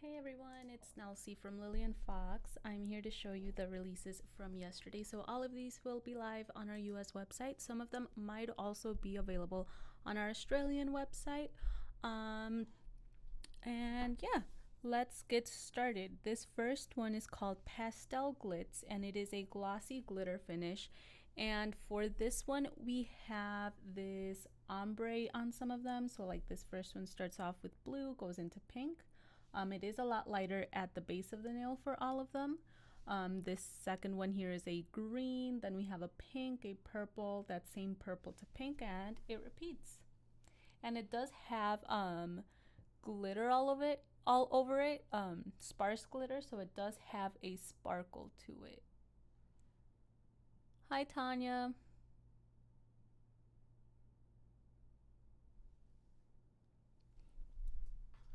Hey everyone, it's Nelsie from Lillian Fox. I'm here to show you the releases from yesterday. So all of these will be live on our US website. Some of them might also be available on our Australian website. And yeah, let's get started. This first one is called Pastel Glitz, and it is a glossy glitter finish. And for this one, we have this ombre on some of them. So like this first one starts off with blue, goes into pink. It is a lot lighter at the base of the nail for all of them. This second one here is a green, then we have a pink, a purple, that same purple to pink, and it repeats. And it does have glitter all over it, sparse glitter, so it does have a sparkle to it. Hi Tanya.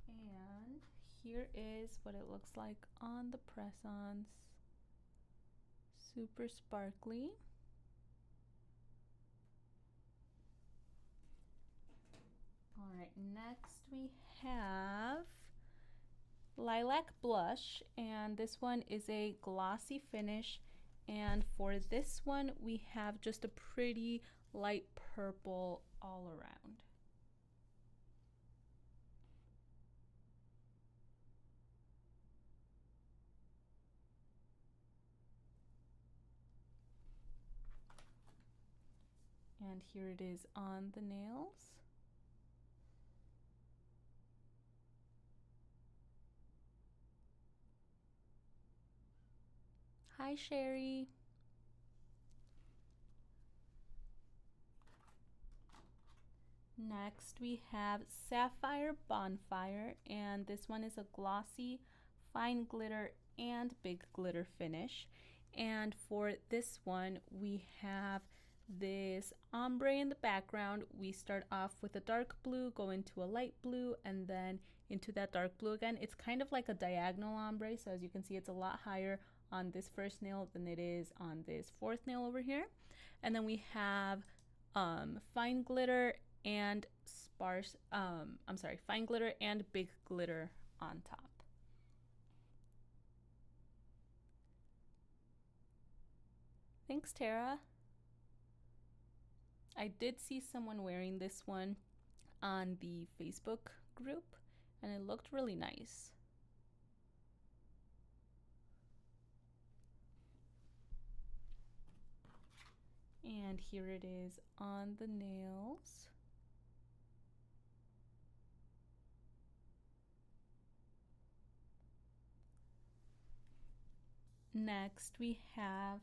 And here is what it looks like on the press-ons. Super sparkly. All right, next we have Lilac Blush, and this one is a glossy finish, and for this one we have just a pretty light purple all around. And here it is on the nails. Hi Sherry. Next we have Sapphire Bonfire, and this one is a glossy fine glitter and big glitter finish. And for this one we have this ombre in the background. We start off with a dark blue, go into a light blue, and then into that dark blue again. It's kind of like a diagonal ombre, so as you can see it's a lot higher on this first nail than it is on this fourth nail over here. And then we have fine glitter and fine glitter and big glitter on top. Thanks, Tara. I did see someone wearing this one on the Facebook group, and it looked really nice. And here it is on the nails. Next we have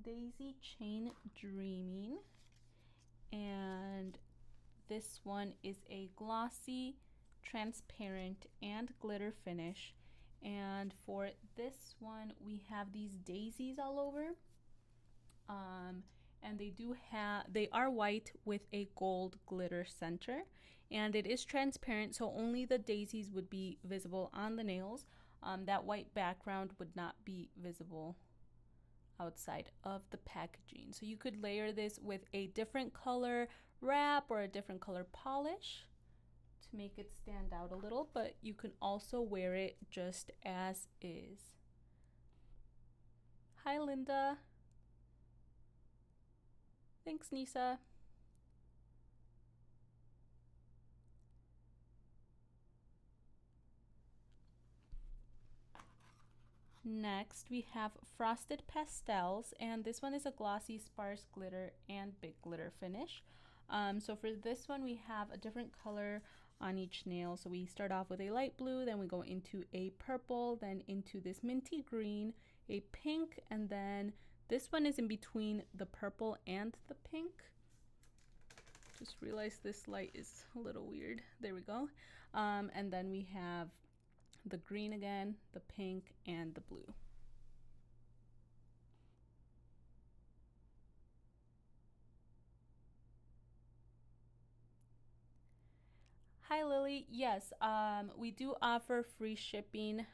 Daisy Chain Dreaming, and this one is a glossy, transparent, and glitter finish. And for this one we have these daisies all over, and they are white with a gold glitter center, and it is transparent, so only the daisies would be visible on the nails. That white background would not be visible outside of the packaging. So you could layer this with a different color wrap or a different color polish to make it stand out a little, but you can also wear it just as is. Hi Linda. Thanks Nisa. Next we have Frosted Pastels, and this one is a glossy sparse glitter and big glitter finish. So for this one we have a different color on each nail. So we start off with a light blue, then we go into a purple, then into this minty green, a pink, and then this one is in between the purple and the pink. Just realized this light is a little weird. There we go. And then we have the green again, the pink, and the blue. Hi Lily. Yes, we do offer free shipping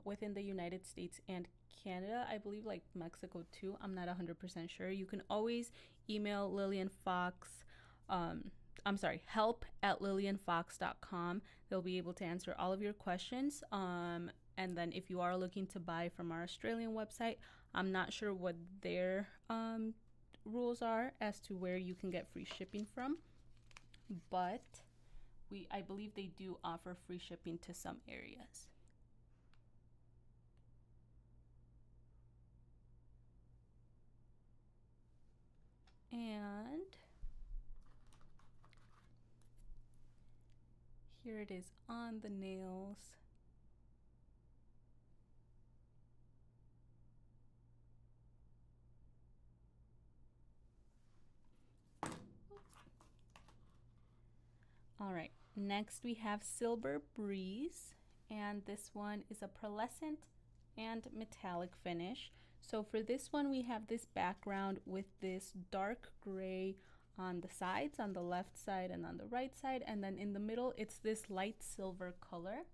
within the United States and Canada. I believe like Mexico too. I'm not 100% sure. You can always email Lillian Fox I'm sorry, help@lillianfox.com. They'll be able to answer all of your questions. And then if you are looking to buy from our Australian website, I'm not sure what their rules are as to where you can get free shipping from, but I believe they do offer free shipping to some areas. And here it is on the nails. All right, next we have Silver Breeze, and this one is a pearlescent and metallic finish. So for this one, we have this background with this dark gray on the sides, on the left side and on the right side, and then in the middle, it's this light silver color.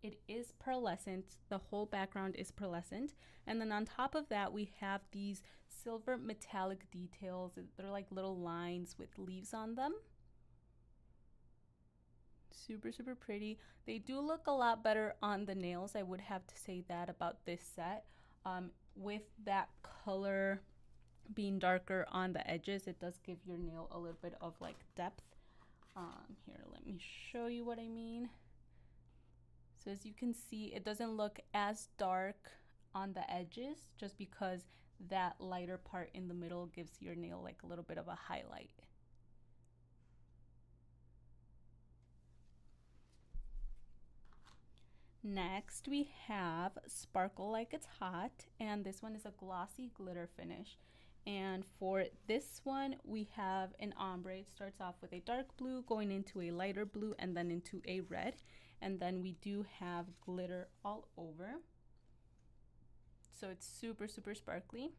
It is pearlescent. The whole background is pearlescent. And then on top of that, we have these silver metallic details. They're like little lines with leaves on them. Super, super pretty. They do look a lot better on the nails. I would have to say that about this set. With that color being darker on the edges, it does give your nail a little bit of like depth. Here, let me show you what I mean. So as you can see, it doesn't look as dark on the edges just because that lighter part in the middle gives your nail like a little bit of a highlight. Next, we have Sparkle Like It's Hot, and this one is a glossy glitter finish. And for this one, we have an ombre. It starts off with a dark blue, going into a lighter blue, and then into a red. And then we do have glitter all over. So it's super, super sparkly.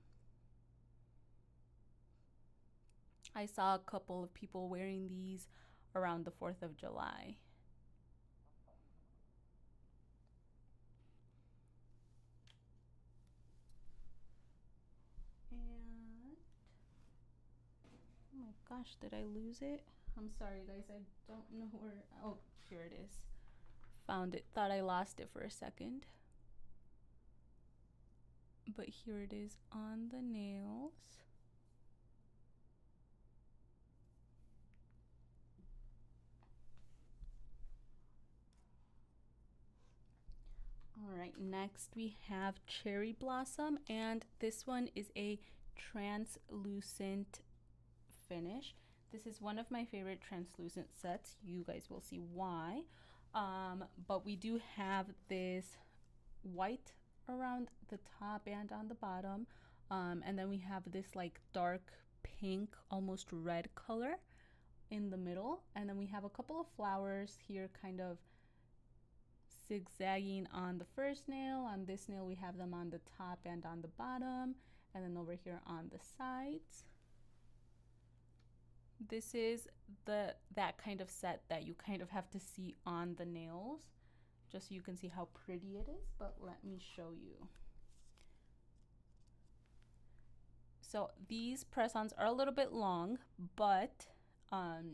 I saw a couple of people wearing these around the 4th of July. Oh my gosh, did I lose it? I'm sorry guys, I don't know where. Oh, here it is. Found it. Thought I lost it for a second. But here it is on the nails. All right, next we have Cherry Blossom, and this one is a translucent finish. This is one of my favorite translucent sets. You guys will see why. But we do have this white around the top and on the bottom. And then we have this like dark pink, almost red color in the middle. And then we have a couple of flowers here kind of zigzagging on the first nail. On this nail, we have them on the top and on the bottom. And then over here on the sides. This is that kind of set that you kind of have to see on the nails just so you can see how pretty it is, but let me show you. So these press-ons are a little bit long, but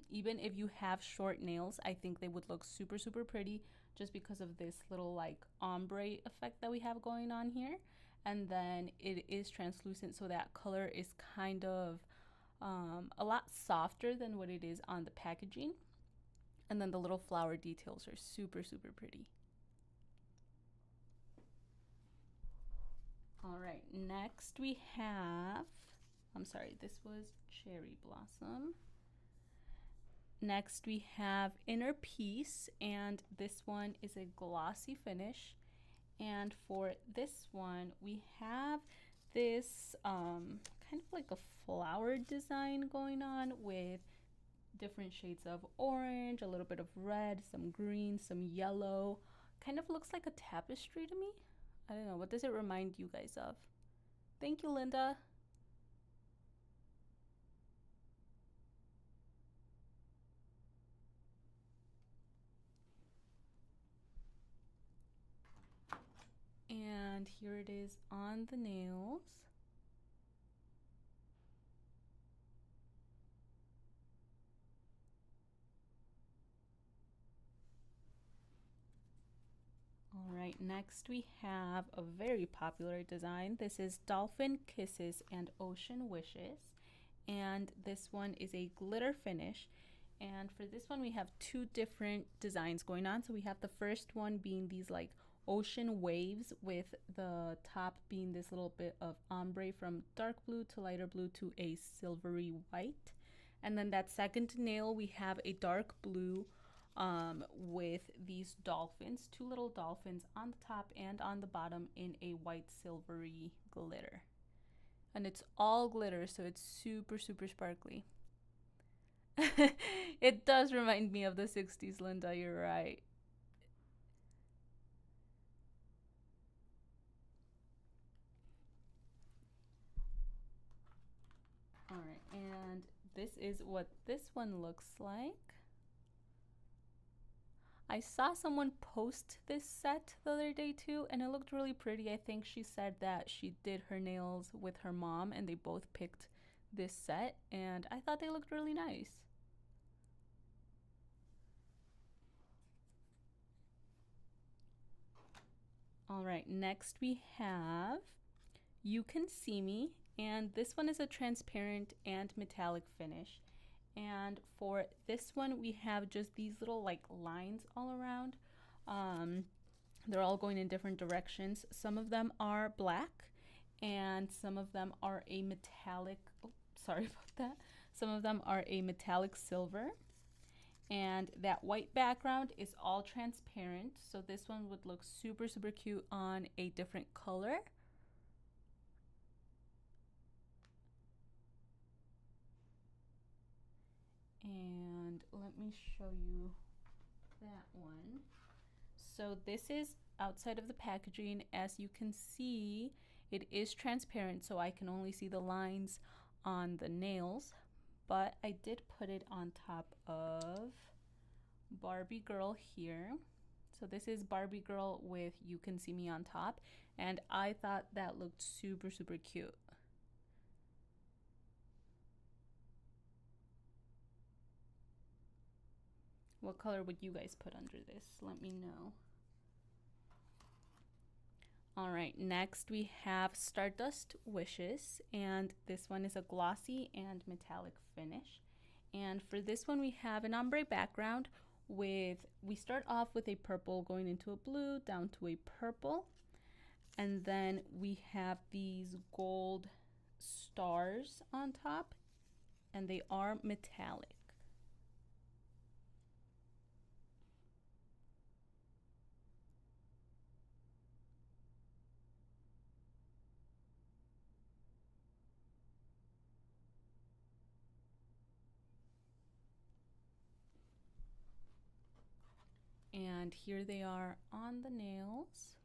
even if you have short nails, I think they would look super, super pretty just because of this little like ombre effect that we have going on here. And then it is translucent, so that color is kind of a lot softer than what it is on the packaging. And then the little flower details are super, super pretty. All right, next we have, I'm sorry, this was Cherry Blossom. Next we have Inner Peace, and this one is a glossy finish. And for this one, we have this kind of like a flower design going on with different shades of orange, a little bit of red, some green, some yellow. Kind of looks like a tapestry to me. I don't know, what does it remind you guys of? Thank you, Linda. And here it is on the nails. right, next we have a very popular design. This is Dolphin Kisses and Ocean Wishes. And this one is a glitter finish. And for this one, we have two different designs going on. So we have the first one being these like ocean waves with the top being this little bit of ombre from dark blue to lighter blue to a silvery white. And then that second nail, we have a dark blue with these dolphins, two little dolphins on the top and on the bottom in a white silvery glitter. And it's all glitter, so it's super, super sparkly. It does remind me of the 60s, Linda, you're right. All right, and this is what this one looks like. I saw someone post this set the other day too, and it looked really pretty. I think she said that she did her nails with her mom and they both picked this set, and I thought they looked really nice. All right, next we have You Can See Me, and this one is a transparent and metallic finish. And for this one, we have just these little like lines all around. They're all going in different directions. Some of them are black and some of them are a metallic, oh, sorry about that. Some of them are a metallic silver. And that white background is all transparent. So this one would look super, super cute on a different color. And let me show you that one. So this is outside of the packaging. As you can see, it is transparent, so I can only see the lines on the nails, but I did put it on top of Barbie Girl here. So this is Barbie Girl with You Can See Me on top, and I thought that looked super, super cute. What color would you guys put under this? Let me know. All right, next we have Stardust Wishes, and this one is a glossy and metallic finish. And for this one, we have an ombre background with, we start off with a purple going into a blue, down to a purple. And then we have these gold stars on top, and they are metallic. And here they are on the nails.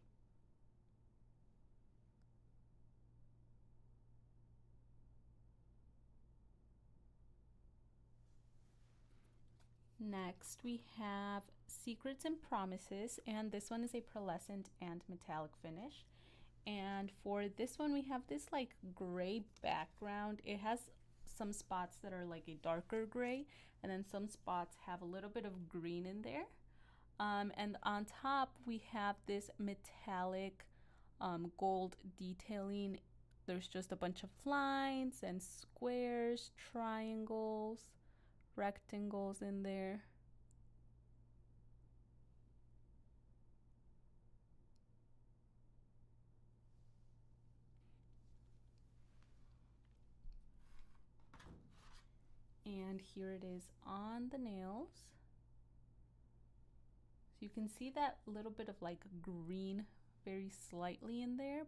Next, we have Secrets and Promises, and this one is a pearlescent and metallic finish. And for this one, we have this like gray background. It has some spots that are like a darker gray, and then some spots have a little bit of green in there. And on top, we have this metallic gold detailing. There's just a bunch of lines and squares, triangles, rectangles in there. And here it is on the nails. So you can see that little bit of like green very slightly in there.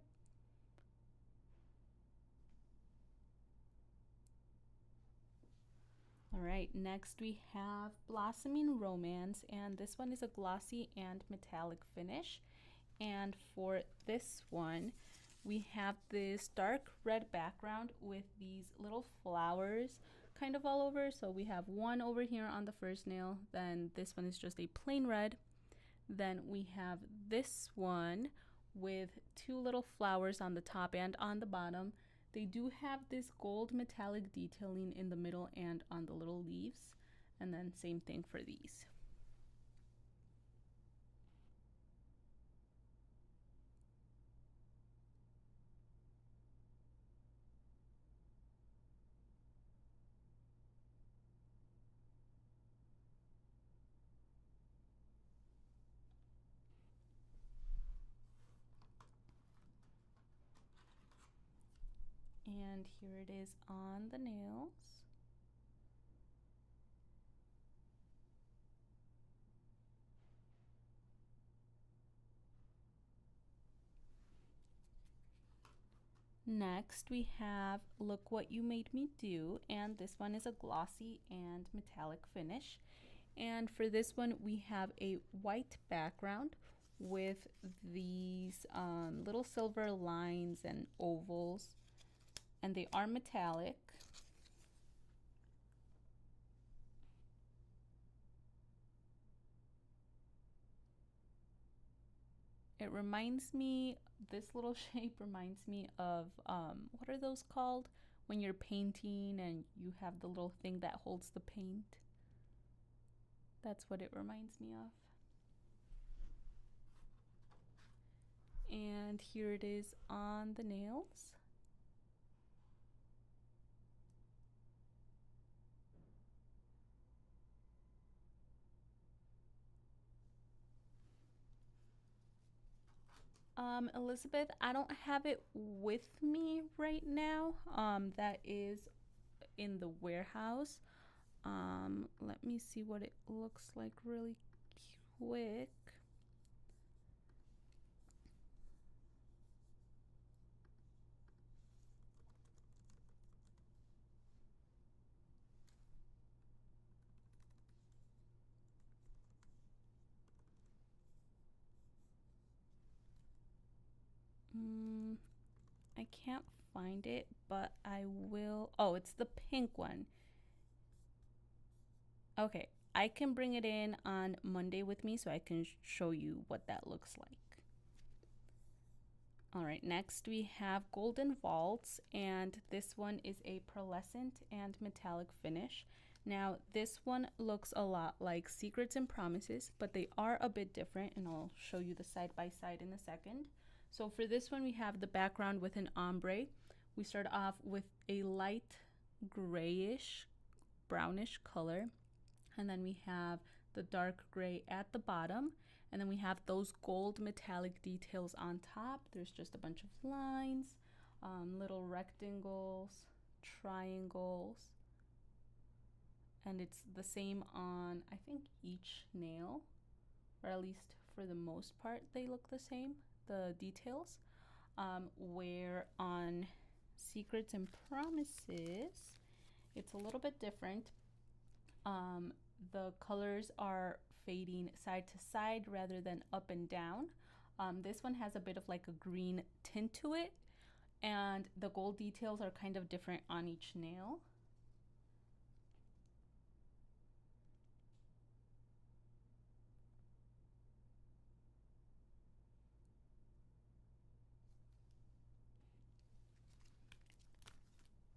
All right, next we have Blossoming Romance, and this one is a glossy and metallic finish. And for this one, we have this dark red background with these little flowers kind of all over. So we have one over here on the first nail, then this one is just a plain red. Then we have this one with two little flowers on the top and on the bottom. They do have this gold metallic detailing in the middle and on the little leaves. And then same thing for these. And here it is on the nails. Next we have Look What You Made Me Do, and this one is a glossy and metallic finish. And for this one we have a white background with these little silver lines and ovals, and they are metallic. It reminds me, this little shape reminds me of, what are those called? When you're painting and you have the little thing that holds the paint. That's what it reminds me of. And here it is on the nails. Elizabeth, I don't have it with me right now. That is in the warehouse. Let me see what it looks like really quick. I can't find it, but I will. Oh, it's the pink one. Okay, I can bring it in on Monday with me so I can show you what that looks like. All right, next we have Golden Vaults, and this one is a pearlescent and metallic finish. Now, this one looks a lot like Secrets and Promises, but they are a bit different, and I'll show you the side by side in a second. So for this one, we have the background with an ombre. We start off with a light grayish, brownish color, and then we have the dark gray at the bottom, and then we have those gold metallic details on top. There's just a bunch of lines, little rectangles, triangles, and it's the same on, I think, each nail, or at least for the most part they look the same, the details. Where on Secrets and Promises it's a little bit different. The colors are fading side to side rather than up and down. This one has a bit of like a green tint to it, and the gold details are kind of different on each nail.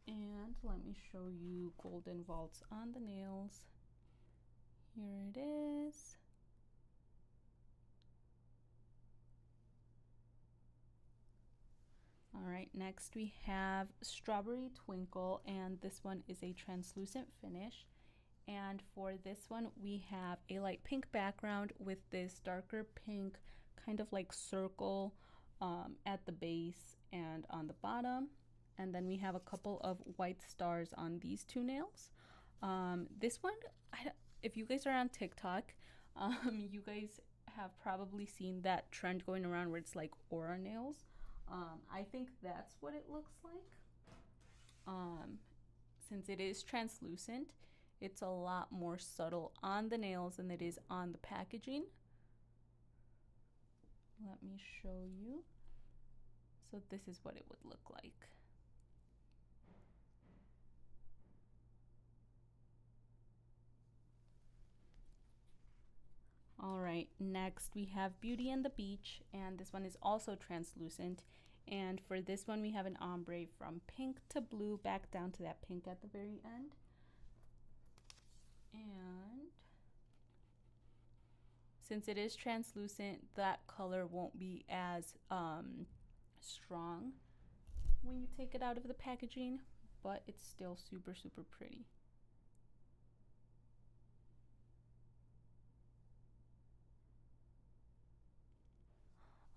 And let me show you Golden Vaults on the nails. Here it is. All right, next we have Strawberry Twinkle, and this one is a translucent finish. And for this one, we have a light pink background with this darker pink kind of like circle at the base and on the bottom. And then we have a couple of white stars on these two nails. This one, if you guys are on TikTok, you guys have probably seen that trend going around where it's like aura nails. I think that's what it looks like. Since it is translucent, it's a lot more subtle on the nails than it is on the packaging. Let me show you. So this is what it would look like. All right, next we have Beauty and the Beach, and this one is also translucent. And for this one, we have an ombre from pink to blue, back down to that pink at the very end. And since it is translucent, that color won't be as strong when you take it out of the packaging, but it's still super, super pretty.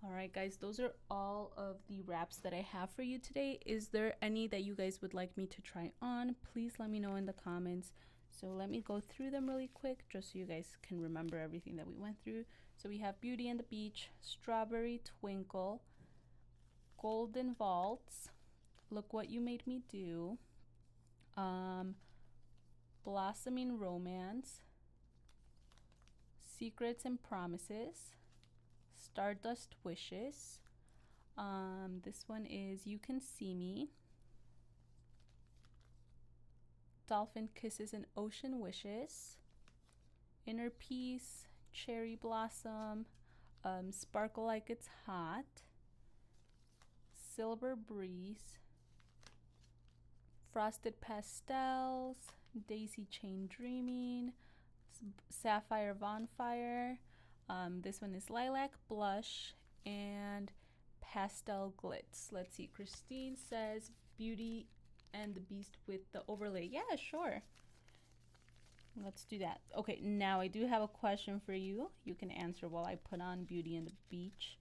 All right, guys, those are all of the wraps that I have for you today. Is there any that you guys would like me to try on? Please let me know in the comments. So let me go through them really quick just so you guys can remember everything that we went through. So we have Beauty and the Beach, Strawberry Twinkle, Golden Vaults, Look What You Made Me Do, Blossoming Romance, Secrets and Promises, Stardust Wishes. This one is You Can See Me, Dolphin Kisses and Ocean Wishes, Inner Peace, Cherry Blossom, Sparkle Like It's Hot, Silver Breeze, Frosted Pastels, Daisy Chain Dreaming, Sapphire Bonfire. This one is Lilac Blush and Pastel Glitz. Let's see, Christine says Beauty and the Beast with the overlay. Yeah, sure. Let's do that. Okay, now I do have a question for you. You can answer while I put on Beauty and the Beach.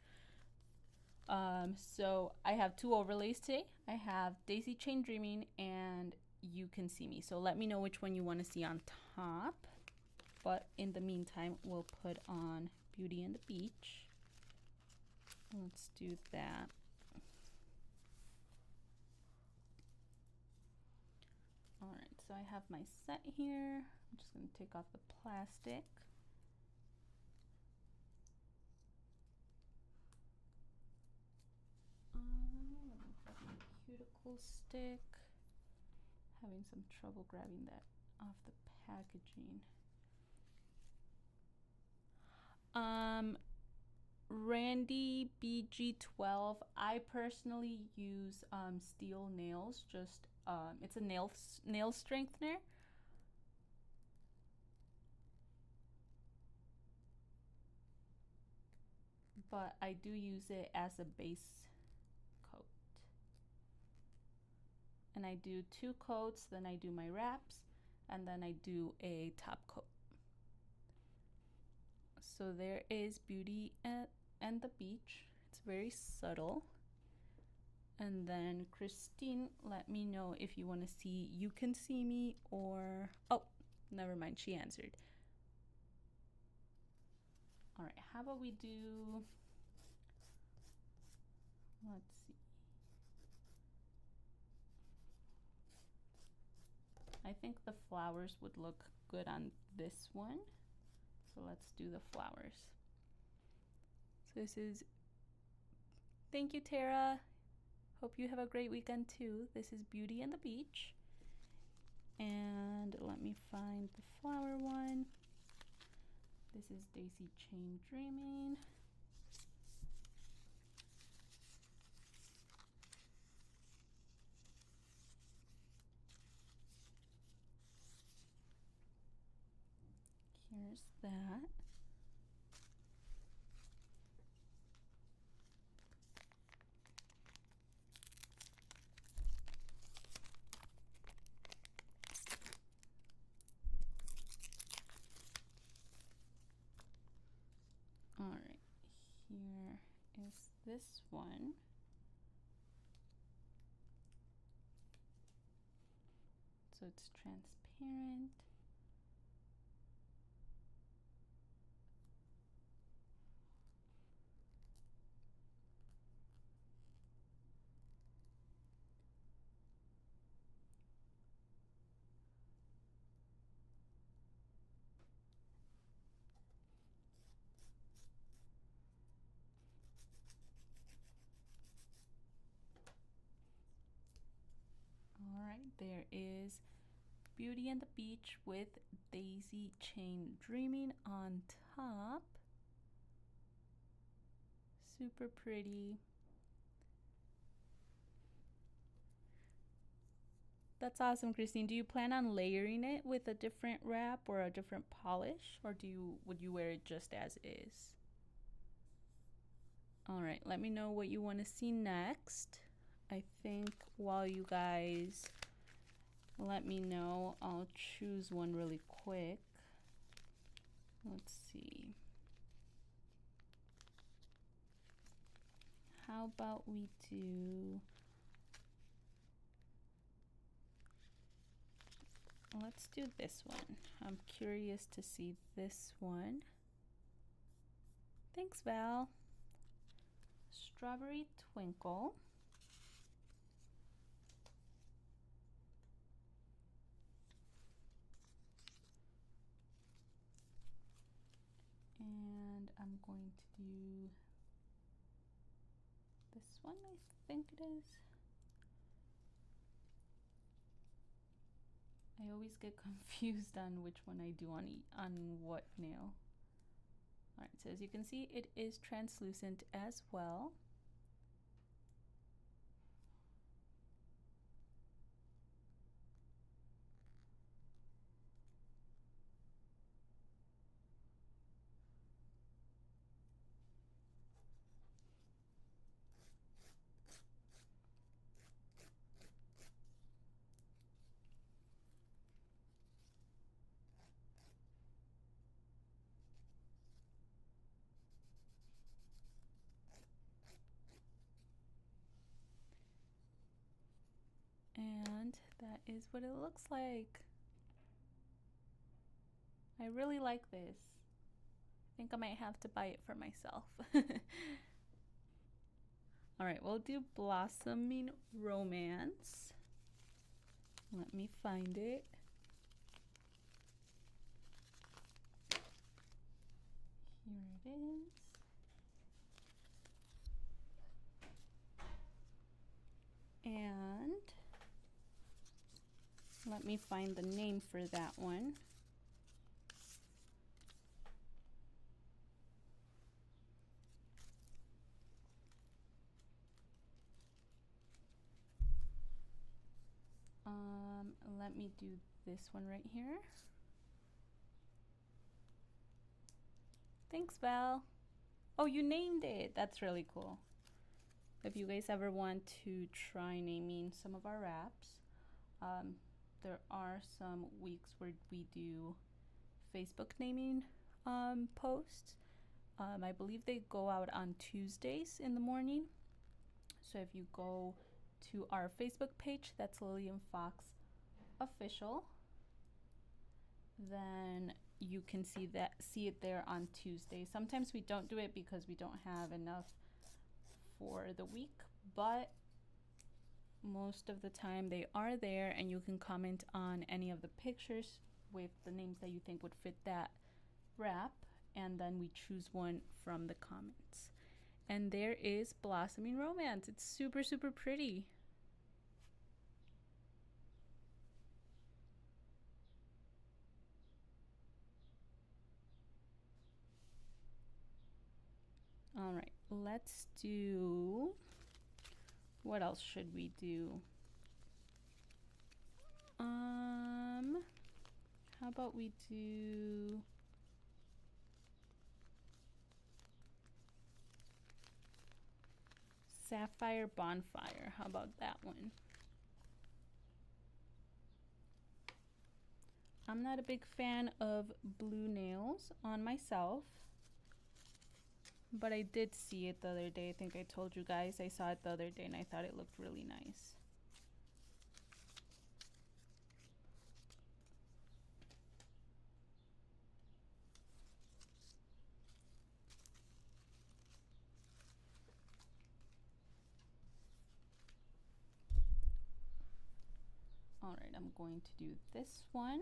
So I have two overlays today. I have Daisy Chain Dreaming and You Can See Me. So let me know which one you want to see on top. But in the meantime, we'll put on Beauty and the Beach. Let's do that. All right, so I have my set here. I'm just going to take off the plastic. Let me grab my cuticle stick. Having some trouble grabbing that off the packaging. Randy BG12. I personally use steel nails. Just it's a nail strengthener. But I do use it as a base coat. And I do 2 coats, then I do my wraps, and then I do a top coat. So there is Beauty and the Beach. It's very subtle. And then Christine, let me know if you want to see You Can See Me or... Oh, never mind, she answered. All right, how about we do... Let's see. I think the flowers would look good on this one. So let's do the flowers. So this is... Thank you, Tara. Hope you have a great weekend too. This is Beauty and the Beach. And let me find the flower one. This is Daisy Chain Dreaming. Here's that. All right, here is this one. So it's transparent. All right, there is Beauty and the Beach with Daisy Chain Dreaming on top. Super pretty. That's awesome, Christine. Do you plan on layering it with a different wrap or a different polish, or would you wear it just as is? All right, let me know what you want to see next. I think while you guys let me know, I'll choose one really quick. Let's see. how about we do, let's do this one. I'm curious to see this one. Thanks, Val. Strawberry Twinkle. And I'm going to do this one, I think it is. I always get confused on which one I do on what nail. Alright, so as you can see, it is translucent as well. And that is what it looks like. I really like this. I think I might have to buy it for myself. Alright, we'll do Blossoming Romance. Let me find it. Here it is. And let me find the name for that one. Let me do this one right here. Thanks, Val. Oh, you named it. That's really cool. If you guys ever want to try naming some of our wraps, there are some weeks where we do Facebook naming posts. I believe they go out on Tuesdays in the morning. So if you go to our Facebook page, that's Lillian Fox Official, then you can see it there on Tuesday. Sometimes we don't do it because we don't have enough for the week, but most of the time they are there, and you can comment on any of the pictures with the names that you think would fit that wrap, and then we choose one from the comments. And there is Blossoming Romance. It's super, super pretty. All right, let's do, what else should we do? How about we do Sapphire Bonfire? How about that one? I'm not a big fan of blue nails on myself, but I did see it the other day. I think I told you guys I saw it the other day and I thought it looked really nice. All right, I'm going to do this one.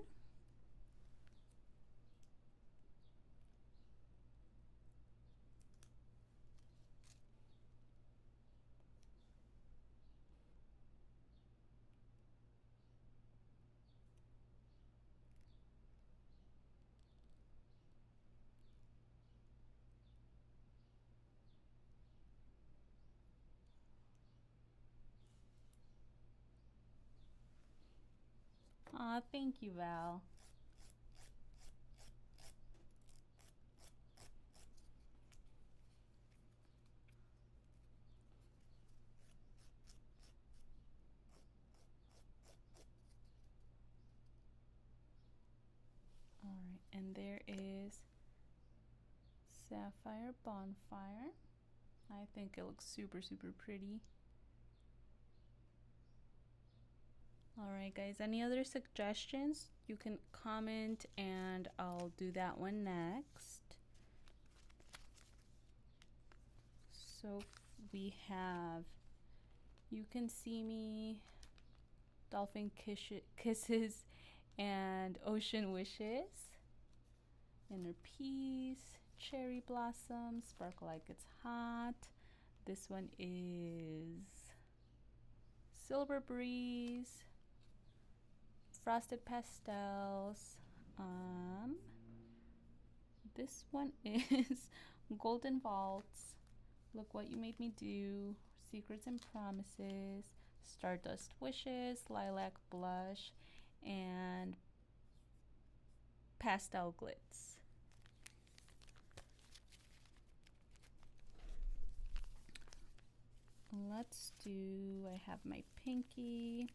Aw, thank you, Val. All right, and there is Sapphire Bonfire. I think it looks super pretty. Alright guys, any other suggestions? You can comment and I'll do that one next. So we have You Can See Me, Dolphin Kisses, and Ocean Wishes. Inner Peace, Cherry Blossom, Sparkle Like It's Hot. This one is Silver Breeze, Frosted Pastels. This one is Golden Vaults, Look What You Made Me Do, Secrets and Promises, Stardust Wishes, Lilac Blush, and Pastel Glitz. Let's do, I have my pinky.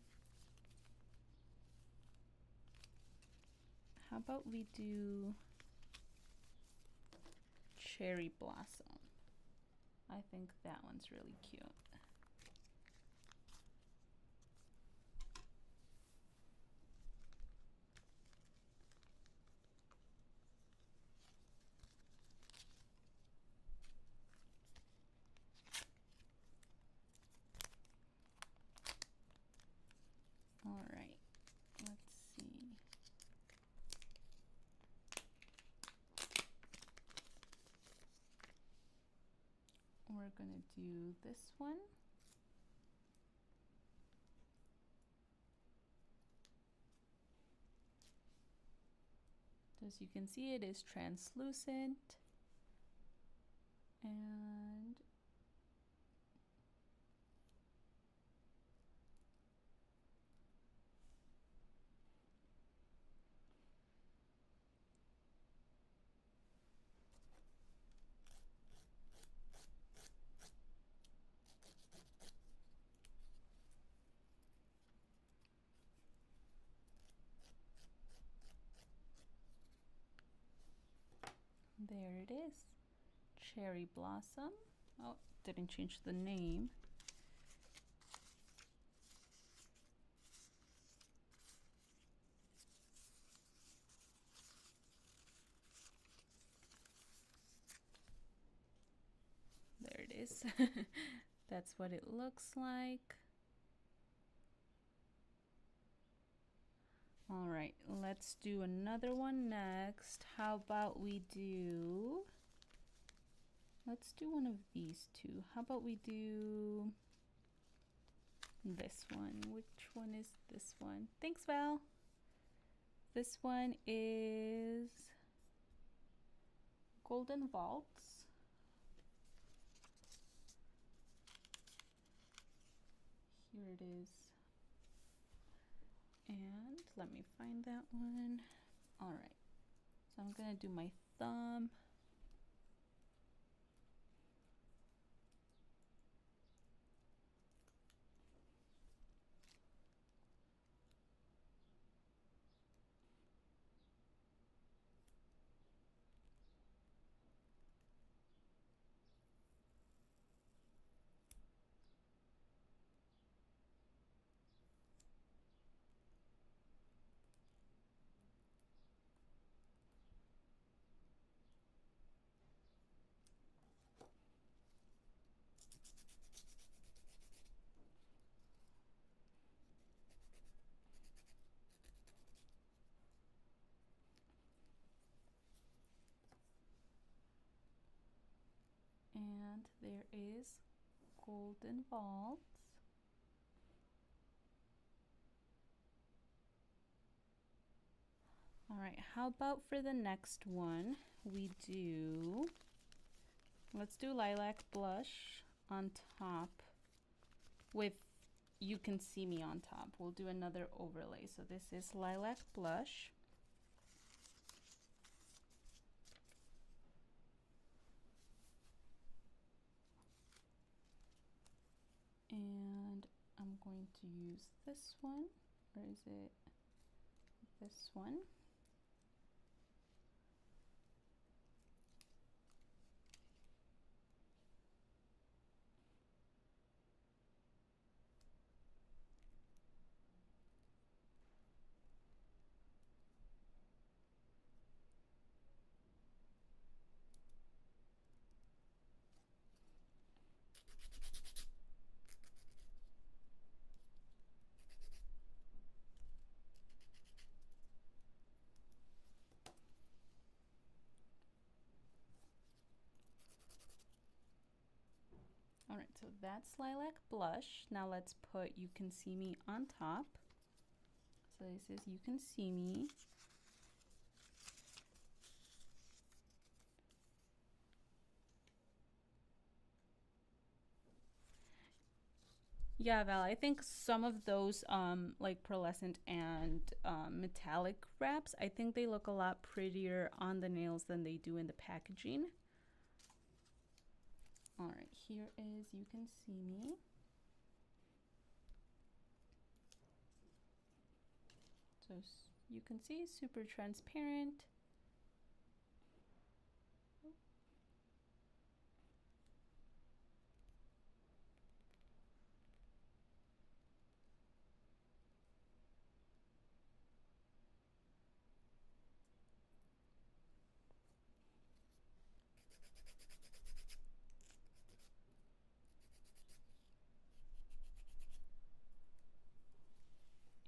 How about we do Cherry Blossom? I think that one's really cute. All right, let's see. We're gonna do this one. As you can see, it is translucent, and there it is, Cherry Blossom. Oh, didn't change the name. There it is. That's what it looks like. All right, let's do another one next. How about we do, let's do one of these two. How about we do this one? Which one is this one? Thanks, Val. This one is Golden Vaults. Here it is. And let me find that one. All right, so I'm gonna do my thumb. And there is Golden Vaults. All right, how about for the next one, we do, let's do Lilac Blush on top with You Can See Me on top. We'll do another overlay. So this is Lilac Blush. And I'm going to use this one, or is it this one? All right, so that's Lilac Blush. Now let's put You Can See Me on top. So this is You Can See Me. Yeah, Val, I think some of those like pearlescent and metallic wraps, I think they look a lot prettier on the nails than they do in the packaging. All right, here is You Can See Me. So you can see super transparent.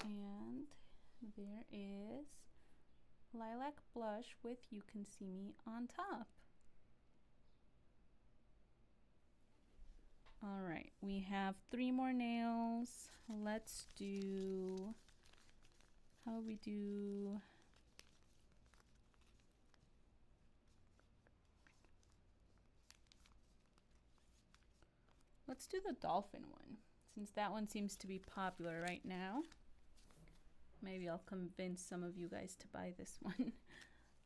And there is Lilac Blush with You Can See Me on top. All right, we have 3 more nails. Let's do, how we do, let's do the dolphin one, since that one seems to be popular right now. Maybe I'll convince some of you guys to buy this one.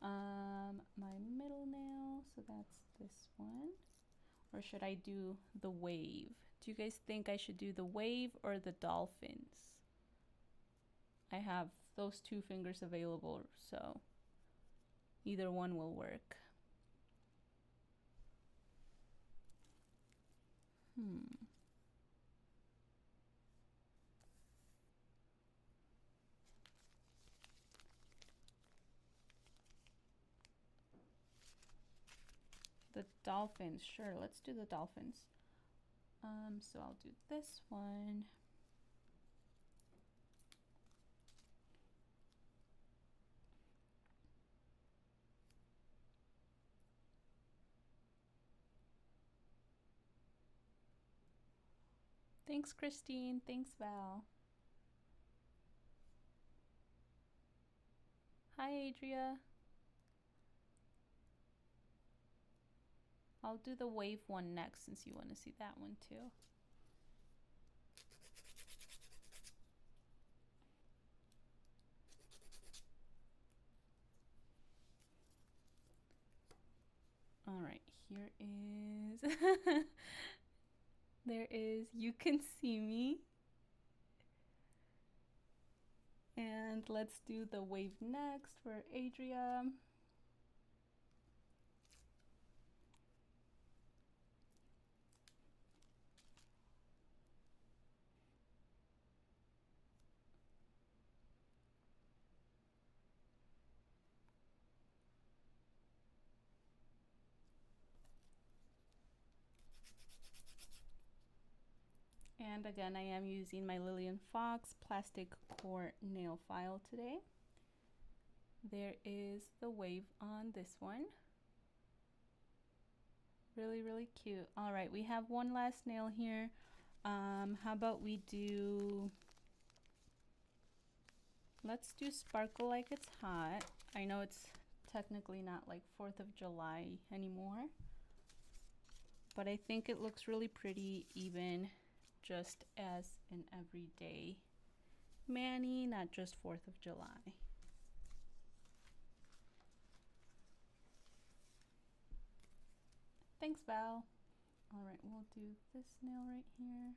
My middle nail, so that's this one. Or should I do the wave? Do you guys think I should do the wave or the dolphins? I have those 2 fingers available, so either one will work. The dolphins, sure, let's do the dolphins. So I'll do this one. Thanks, Christine. Thanks, Val. Hi, Adria. I'll do the wave one next since you want to see that one too. All right, here is there is You Can See Me. And let's do the wave next for Adria. And again, I am using my Lillian Fox plastic core nail file today. There is the wave on this one. Really, really cute. All right, we have one last nail here. How about we do, let's do Sparkle Like It's Hot. I know it's technically not like 4th of July anymore, but I think it looks really pretty even just as an everyday mani, not just 4th of July. Thanks, Val. All right, we'll do this nail right here.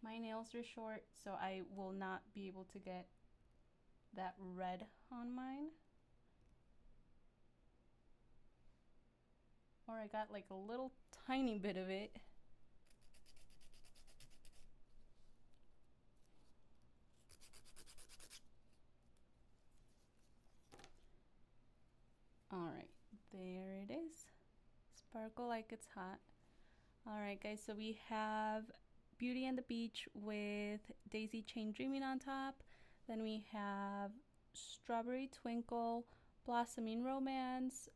My nails are short, so I will not be able to get that red on mine. Or I got like a little tiny bit of it. All right, there it is. Sparkle Like It's Hot. All right, guys, so we have Beauty and the Beach with Daisy Chain Dreaming on top. Then we have Strawberry Twinkle, Blossoming Romance,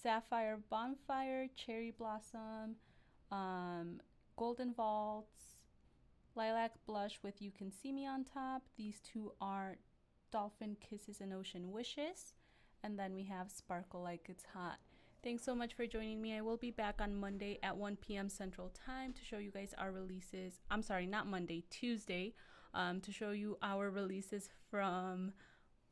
Sapphire Bonfire, Cherry Blossom, Golden Vaults, Lilac Blush with You Can See Me on top. These two are Dolphin Kisses and Ocean Wishes. And then we have Sparkle Like It's Hot. Thanks so much for joining me. I will be back on Monday at 1 p.m. Central Time to show you guys our releases. I'm sorry, not Monday, Tuesday, to show you our releases from